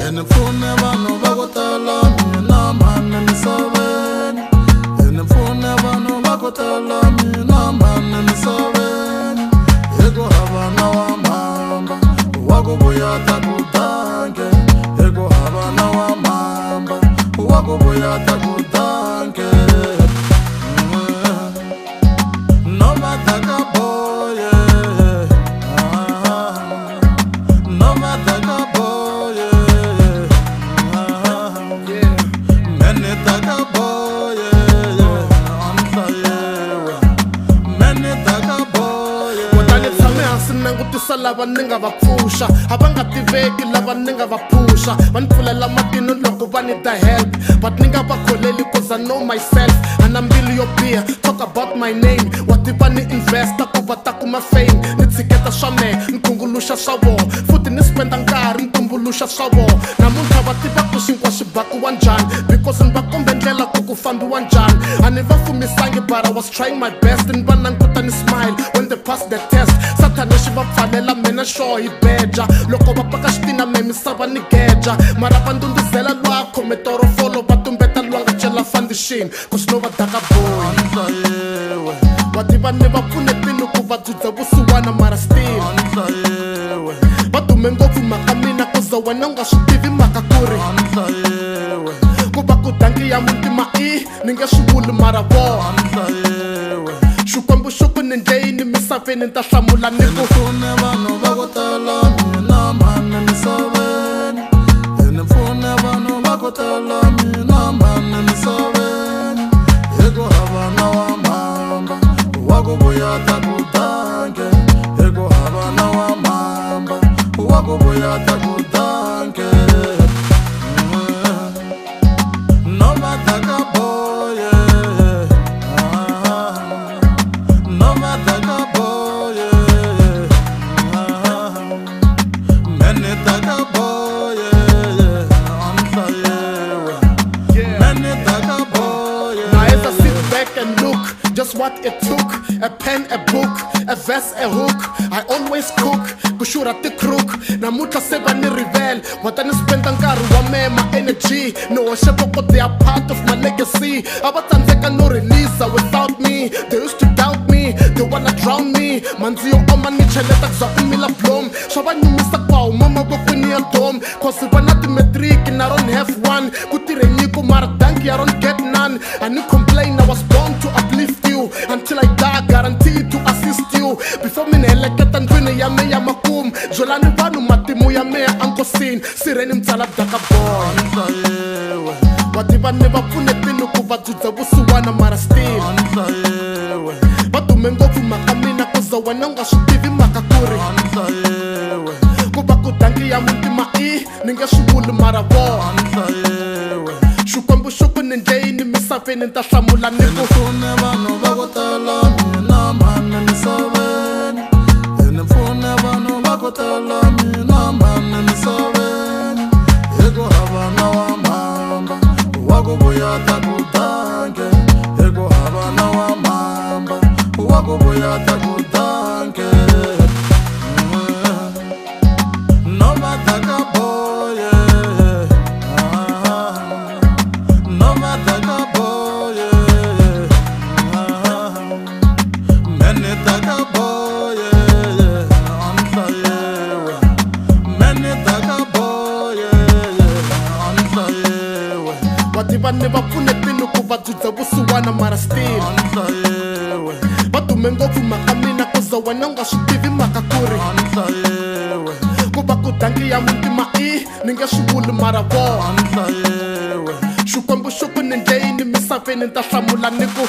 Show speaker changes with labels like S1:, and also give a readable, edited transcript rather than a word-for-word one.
S1: Enifune vanhu va ku tala mina mani misaveni. Enifune vanhu va ku tala mina mani misaveni. Hi ku hava na wa mhamba wa ku vuya ta ku dange. Hi ku hava na wa mhamba wa ku vuya ta ku dange. No matter ka boye, no matter ka boye. Langutisa lava ni nga va pfuxa, a va nga tiveki lava ni nga va pfuxa. Va ni pfulela matino loko va need the help, but ni nga va kholeli cause I know myself. A na mbilu yo biha, talk about my name. Wa tiva ni investa ku va ta kuma fame. Ni tshiketa swa mehe, ni tumbuluxa swa vona. Futhi ni spenda nkarhi ni tumbuluxa swa vona. Namuntlha va tiva ku xinkwa xi bakiwa njhani, because ni va kombe ndlela ku ku fambiwa njhani. A ni va fumisangi but I was trying my best. Ni va languta ni smile when they pass the test. Sathana xi va pfalela mina sure hi beja. Loko va paka xitina me misava ni geja. Mara va ndunduzela lwa khome torofolo, va tumbeta lwa nga chela foundation cause no va daka boy. Va tiva ni va pfunetini ku va dzudza vusiwana mara still va dume ngopfu mhaka mina cause wena u nga swi tivi mhaka ku ri ku va ku dangi ya muntima ni nge swi vuli mara vona. Xikwembu xo ku ni ndleyini misaveni ni ta hlamula ni ku Enifune vanhu va ku tala mina mani misaveni. Enifune vanhu va ku tala mina mani misaveni. Hi ku hava na wa mhamba wa ku vuya ta ku dange. Hi ku hava na wa mhamba wa ku vuya ta ku dange. No matter ka boye, no matter ka boye. Many taka boye, many taka boye.
S2: Now as I sit back and look, just what it took. A pen, a book, a verse, a hook. I always cook, kushura the crook. Namuntlha se va ni rivel, va ta ni spenda nkarhi wa mehe my energy. No hoxevoko they are part of my legacy. A va tsandzeka no release without me. They used to doubt me, they wanna drown me. Mandzi yo oma ni cheleta ku za ku mila blom. Swa va nyumisa ku huma mavokweni ya dom, cause va na timetric and I don't have one. Ku tirhe nyiko mara dangi I don't get none. I ni complain, I was born to uplift you. Until I die, guaranteed to assist you. Before me heleketa ndlwini ya mehe ya makumu, byelani vanhu matimu ya mehe a nkosini. Sirheni mtsala daka boy. Va tiva ni va pfunetini ku va dzudza vusiwana mara still va dume ngopfu mhaka mina cause wena u nga swi tivi mhaka ku ri ku va ku dangi ya muntima ni nge swi vuli mara vona. Xikwembu xo ku ni ndleyini misaveni ni ta hlamula ni ku
S1: Enifune vanhu va ku tala mina mani misaveni. Enifune vanhu va ku tala mina mani misaveni. Hi ku hava na wa mhamba wa ku vuya ta ku dange. Hi ku hava na wa mhamba wa ku vuya ta ku dange. No matter ka boye, no matter ka boye. Many taka boye, many taka boye.
S2: va tiva ni va pfunetini ku va dzudza vusiwana mara still va dume ngopfu mhaka mina cause wena u nga swi tivi mhaka ku ri ku va ku dangi ya muntima ni nge swi vuli mara vona. Xikwembu xo ku ni ndleyini misaveni ni ta hlamula ni ku